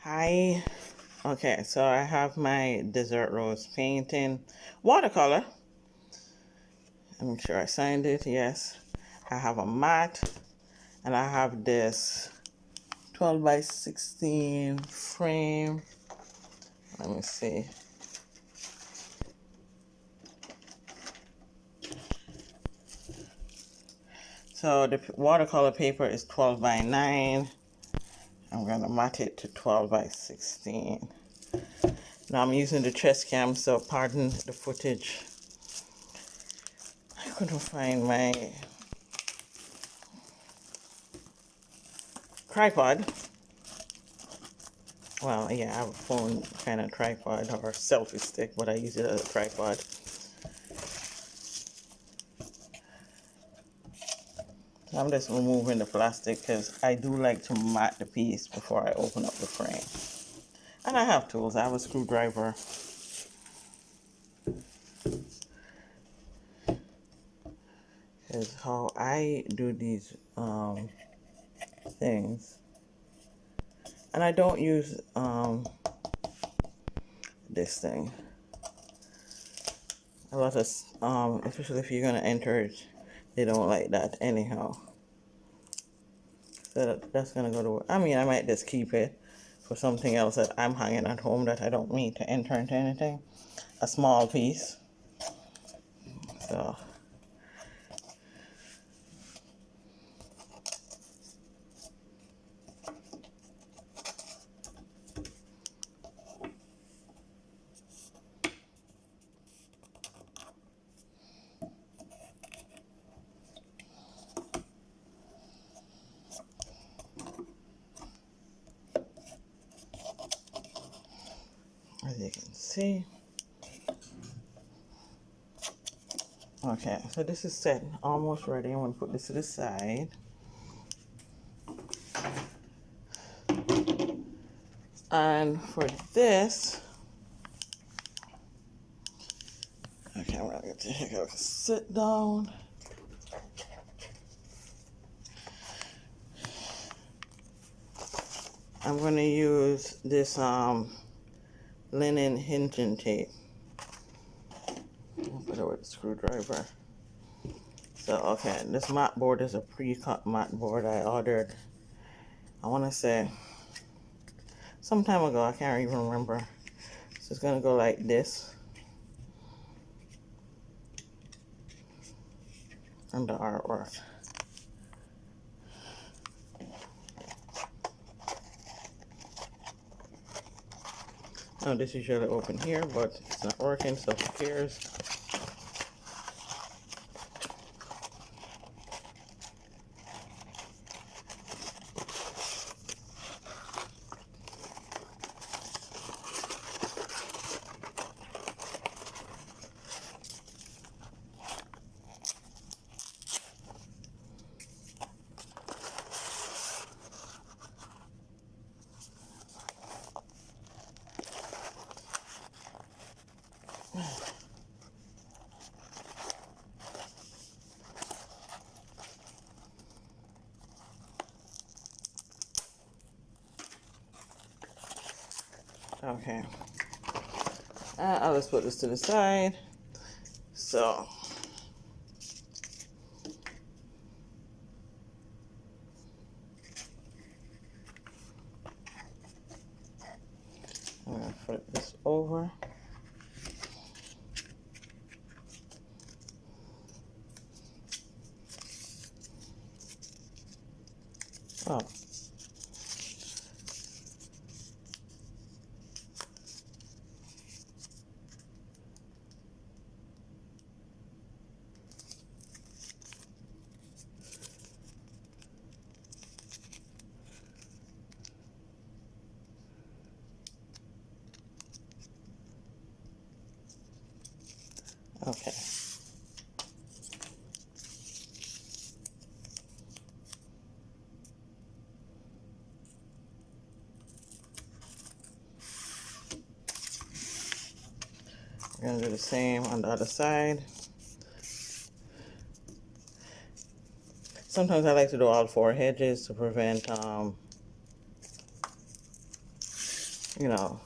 Hi. Okay, so I have my Desert Rose painting watercolor. I'm sure I signed it. Yes. I have a mat and I have this 12 by 16 frame. Let me see. So the watercolor paper is 12 by 9. I'm going to mat it to 12 by 16. Now I'm using the chest cam, so pardon the footage. I couldn't find my tripod. Well, yeah, I have a phone kind of tripod or selfie stick, but I use it as a tripod. So I'm just removing the plastic because I do like to mat the piece before I open up the frame. And I have tools. I have a screwdriver. Is how I do these things. And I don't use this thing. A lot of, especially if you're going to enter it, they don't like that anyhow. So that's going to go to, I mean, I might just keep it for something else that I'm hanging at home that I don't need to enter into anything. A small piece. So, as you can see. Okay, so this is set, almost ready. I'm going to put this to the side. And for this, okay, I'm going to take a sit down. I'm going to use this linen hinging tape. I'll put it with a screwdriver. So, okay, this mat board is a pre-cut mat board I ordered, I want to say, some time ago. I can't even remember. So it's going to go like this. And the artwork. Now this is usually open here, but it's not working, so who cares? Okay. I'll just put this to the side. So, I'm going to flip this over. Oh. Okay. We're going to do the same on the other side. Sometimes I like to do all four edges to prevent you know,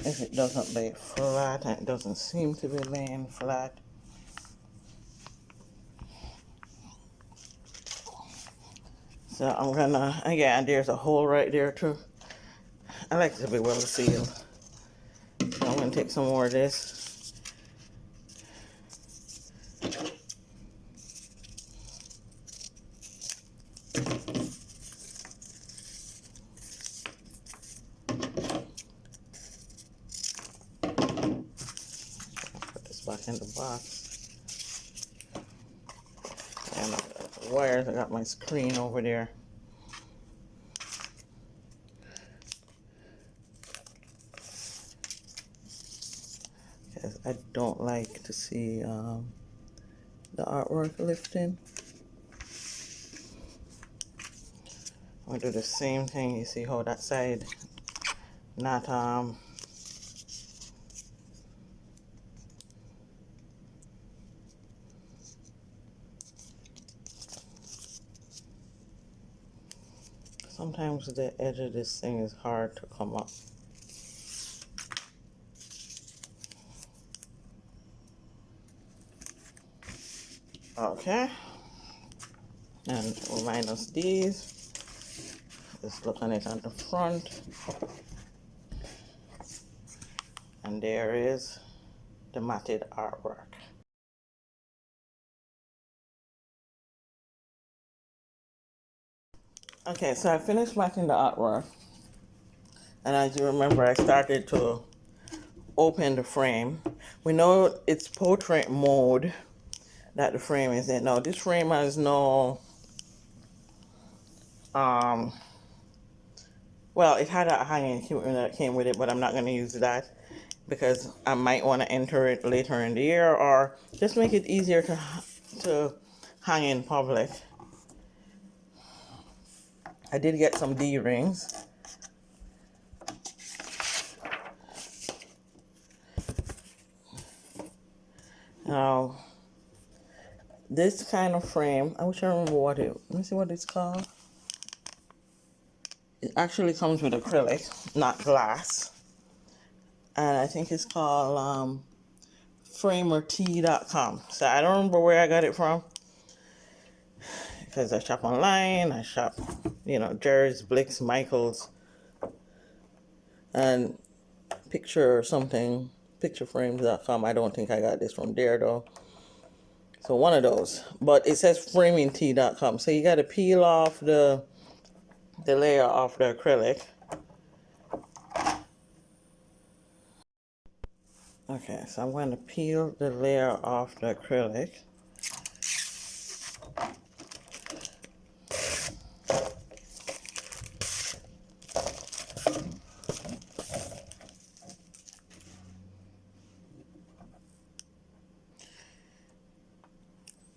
if it doesn't lay flat, and it doesn't seem to be laying flat. So I'm gonna, again, there's a hole right there too. I like it to be well sealed. So I'm gonna take some more of this. Put this back in the box. And the wires, I got my screen over there. Because I don't like to see the artwork lifting. I'm gonna do the same thing. You see how that side not sometimes the edge of this thing is hard to come up. Okay, and we'll minus these. Just look on it on the front, and there is the matted artwork. Okay, so I finished matting the artwork, and as you remember, I started to open the frame. We know it's portrait mode that the frame is in. Now this frame has no well, it had a hanging equipment that came with it, but I'm not going to use that because I might want to enter it later in the year, or just make it easier to hang in public. I did get some D-rings. Now, this kind of frame, I wish I remember let me see what it's called. It actually comes with acrylic, not glass. And I think it's called framerT.com. So I don't remember where I got it from, because I shop online, I shop, Jerry's, Blick's, Michael's, and pictureframes.com. I don't think I got this from there though. So one of those, but it says framingT.com. So you got to peel off the layer off the acrylic. Okay, so I'm going to peel the layer off the acrylic.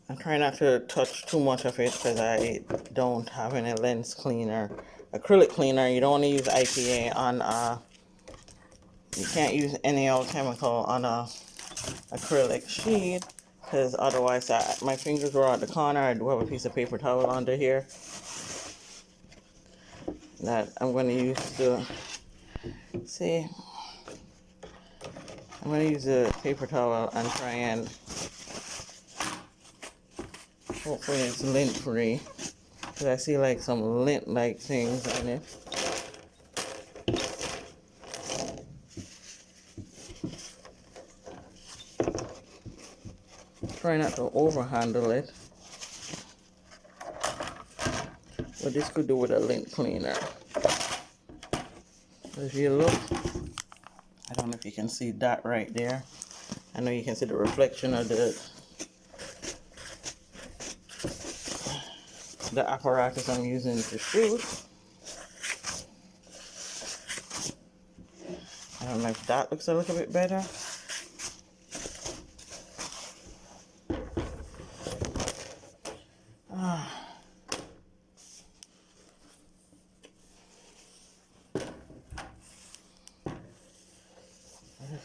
I'm trying not to touch too much of it because I don't have any lens cleaner, acrylic cleaner. You don't want to use IPA on you can't use any old chemical on a acrylic sheet, because otherwise my fingers were on the corner. I do have a piece of paper towel under here that I'm going to use to see. I'm going to use a paper towel and try and hopefully it's lint free, because I see like some lint like things in it. Try not to overhandle it, but this could do with a lint cleaner. If you look, I don't know if you can see that right there. I know you can see the reflection of the apparatus I'm using to shoot. I don't know if that looks a little bit better.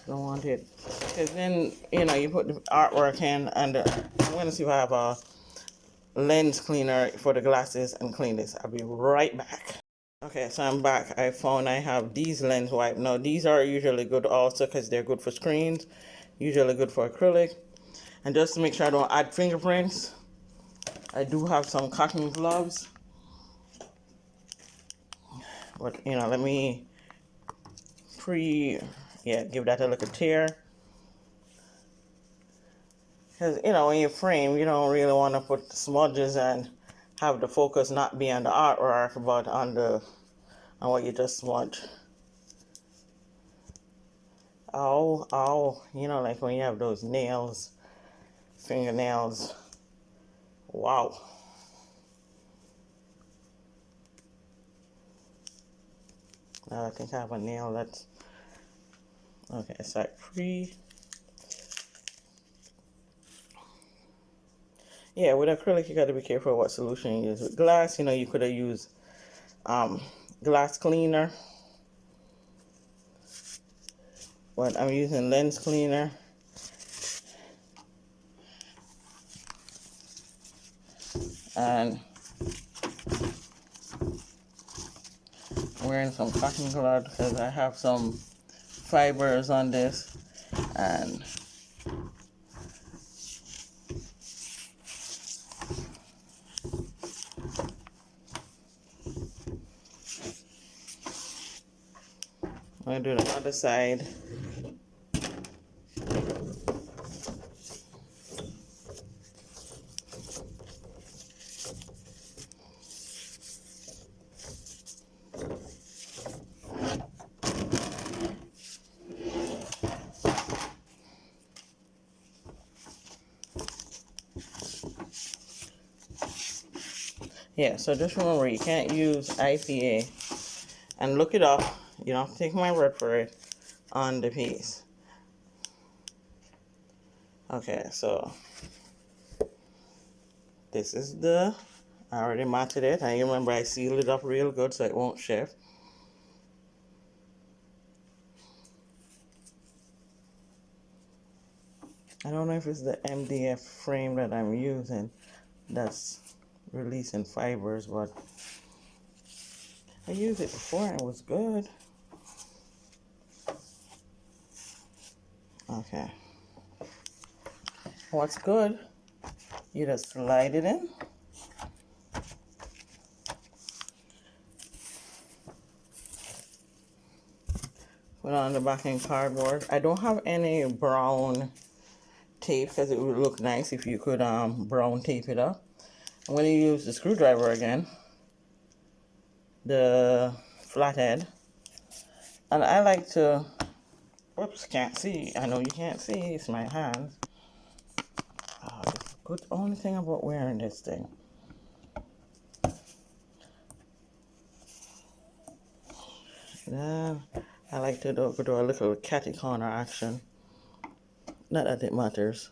Don't want it. Because then, you know, you put the artwork in, and I'm going to see if I have a lens cleaner for the glasses and clean this. I'll be right back. Okay, so I'm back. I found I have these lens wipe. Now, these are usually good also because they're good for screens, usually good for acrylic. And just to make sure I don't add fingerprints, I do have some cotton gloves. But, you know, let me give that a little tear. Because, you know, when you frame, you don't really want to put smudges and have the focus not be on the artwork, but on what you just smudge. Oh, you know, like when you have those nails, fingernails. Wow. Now I think I have a nail that's, okay, it's like yeah, with acrylic, you got to be careful what solution you use. With glass, you know, you could have used glass cleaner, but I'm using lens cleaner. And wearing some cotton gloves because I have some fibers on this, and I'm going to do the other side. Yeah, so just remember, you can't use IPA, and look it up. You don't have to take my word for it on the piece. Okay, so this is I already matted it. I remember I sealed it up real good so it won't shift. I don't know if it's the MDF frame that I'm using that's releasing fibers, but I used it before and it was good. Okay. What's good? You just slide it in. Put on the backing cardboard. I don't have any brown tape because it would look nice if you could brown tape it up. I'm going to use the screwdriver again, the flathead, and I like to, whoops, can't see. I know you can't see, it's my hands. Oh, it's the good only thing about wearing this thing. Then I like to do a little catty corner action. Not that it matters.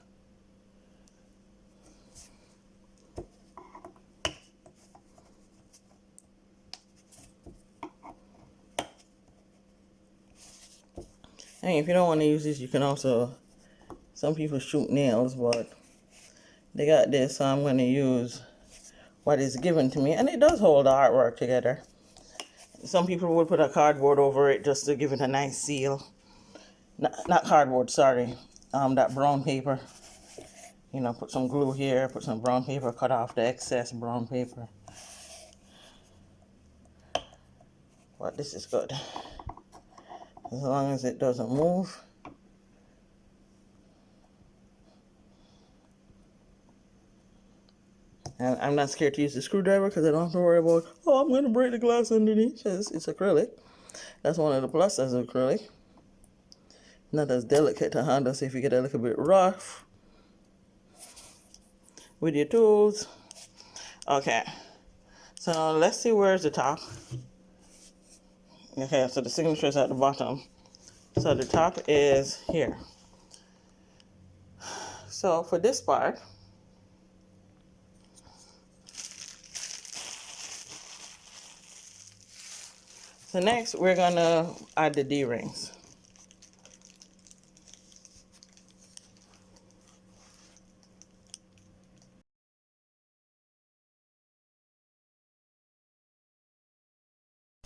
And if you don't want to use this, you can also, some people shoot nails, but they got this, so I'm going to use what is given to me. And it does hold the artwork together. Some people would put a cardboard over it just to give it a nice seal. Not cardboard, sorry. That brown paper. You know, put some glue here, put some brown paper, cut off the excess brown paper. But this is good. As long as it doesn't move. And I'm not scared to use the screwdriver because I don't have to worry about, oh, I'm going to break the glass underneath because it's acrylic. That's one of the pluses of acrylic. Not as delicate to handle, so if you get a little bit rough with your tools. Okay, so let's see where's the top. Okay, so the signature is at the bottom. So the top is here. So for this part, so next we're gonna add the D-rings.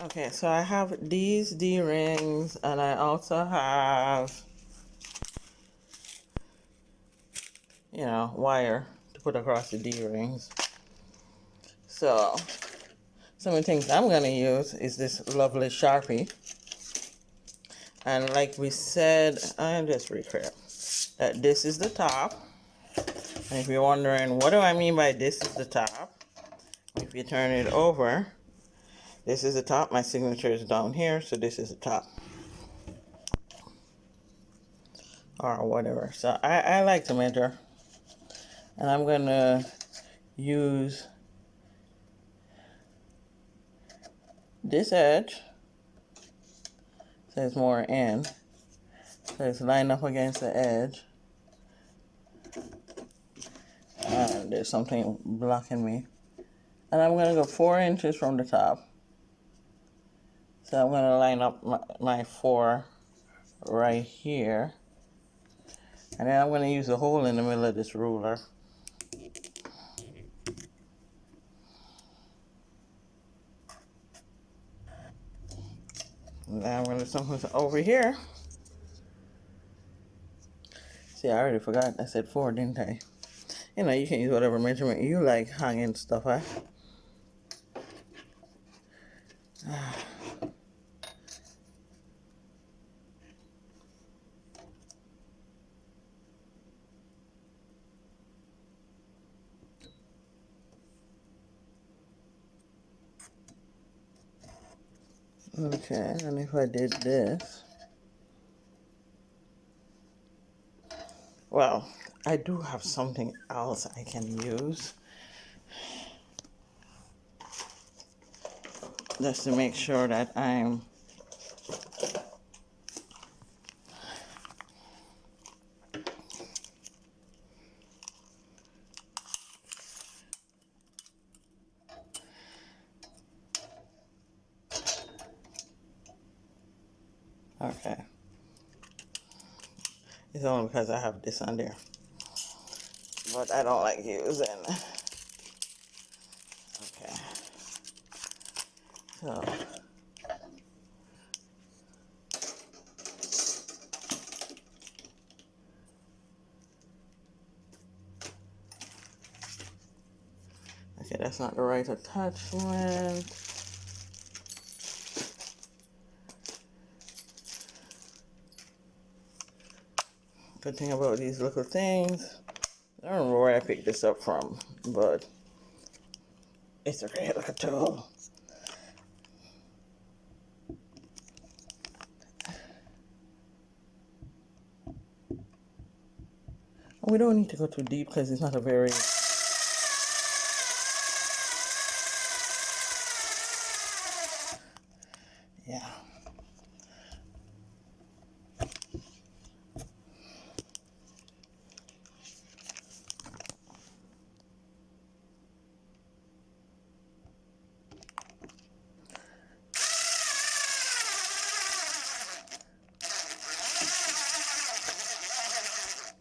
Okay, so I have these D-rings, and I also have, wire to put across the D-rings. So some of the things I'm going to use is this lovely Sharpie. And like we said, I'm just recap that this is the top. And if you're wondering, what do I mean by this is the top? If you turn it over, this is the top. My signature is down here, so this is the top. Or whatever. So I like to measure. And I'm going to use this edge. So it's more in. So it's lined up against the edge. And there's something blocking me. And I'm going to go 4 inches from the top. So I'm going to line up my 4 right here. And then I'm going to use a hole in the middle of this ruler. And then I'm going to do something over here. See, I already forgot. I said 4, didn't I? You can use whatever measurement you like hanging stuff at. Okay, and if I did this, well, I do have something else I can use just to make sure that I'm okay. It's only because I have this on there, but I don't like using. Okay, so okay, that's not the right attachment. Good thing about these little things, I don't know where I picked this up from, but it's a great little tool. We don't need to go too deep because it's not a very yeah.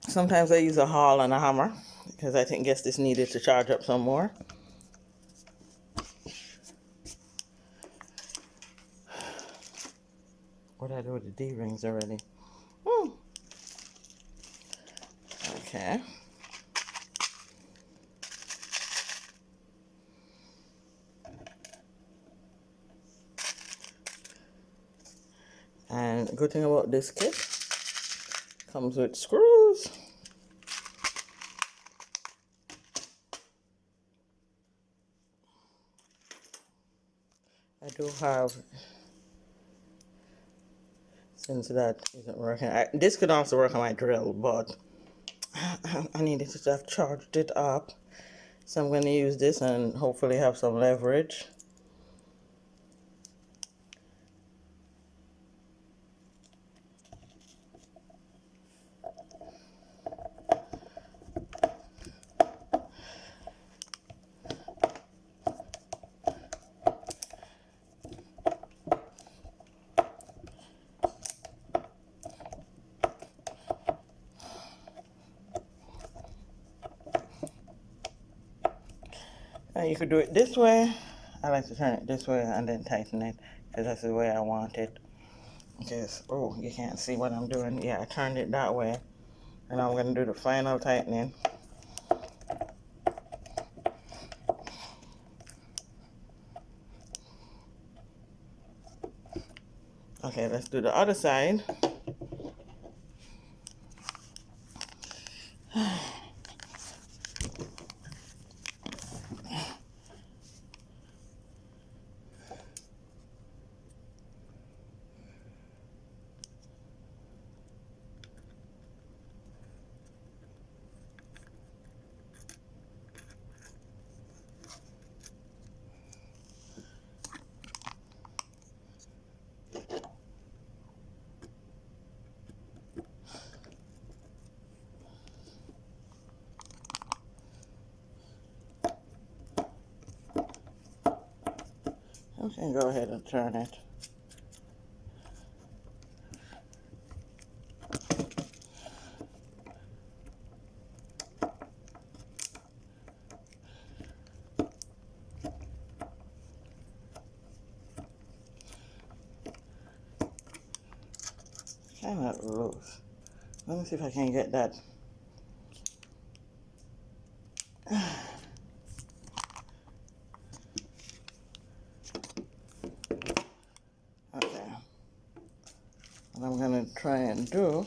Sometimes I use a awl and a hammer because I guess this needed to charge up some more. What did I do with the D-rings already? Okay. And the good thing about this kit, comes with screws. I do have, since that isn't working, this could also work on my drill, but I needed to have charged it up. So I'm going to use this and hopefully have some leverage. And you could do it this way. I like to turn it this way and then tighten it. because that's the way I want it. Because, oh, you can't see what I'm doing. Yeah, I turned it that way. And I'm going to do the final tightening. Okay, let's do the other side. Okay, go ahead and turn it. Kind of loose. Let me see if I can get that. Okay. What I'm going to try and do,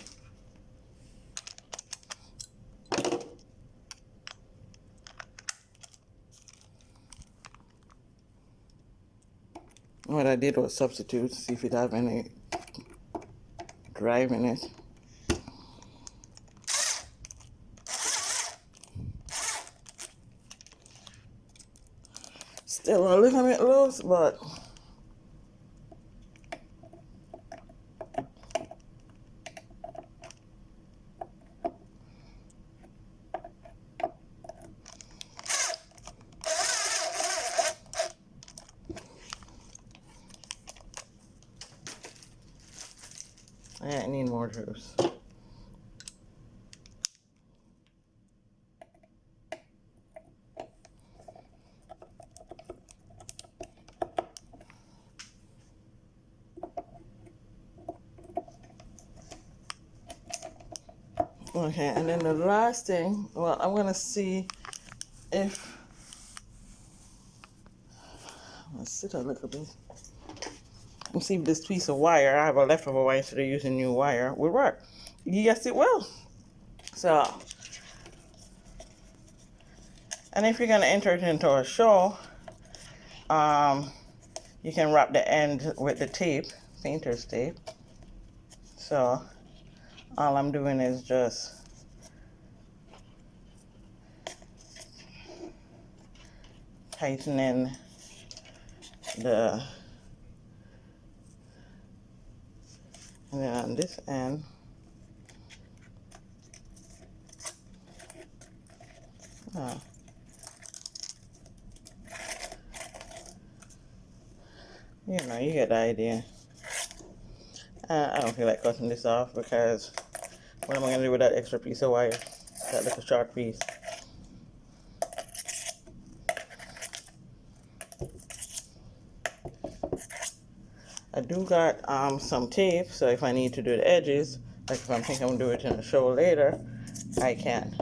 what I did was substitute, see if it have any drive in it. Still a little bit loose, but I need more juice. Okay, and then the last thing, well, I'm going to see if, let's sit a little bit. Let's see if this piece of wire, I have a leftover wire, so they're using new wire, will work. Yes, it will. So, and if you're going to enter it into a show, you can wrap the end with the tape, painter's tape. So, all I'm doing is just tightening the, and then on this end, you know, you get the idea. I don't feel like cutting this off because what am I going to do with that extra piece of wire? That little short piece. I do got some tape, so if I need to do the edges, like if I'm thinking I'm going to do it in a show later, I can.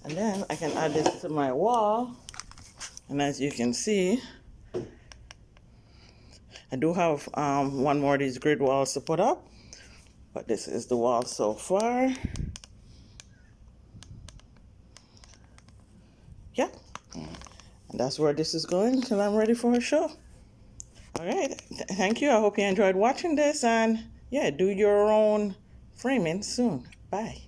And then I can add this to my wall. And as you can see, I do have one more of these grid walls to put up. But this is the wall so far. Yeah. And that's where this is going till I'm ready for a show. All right. Thank you. I hope you enjoyed watching this. And yeah, do your own framing soon. Bye.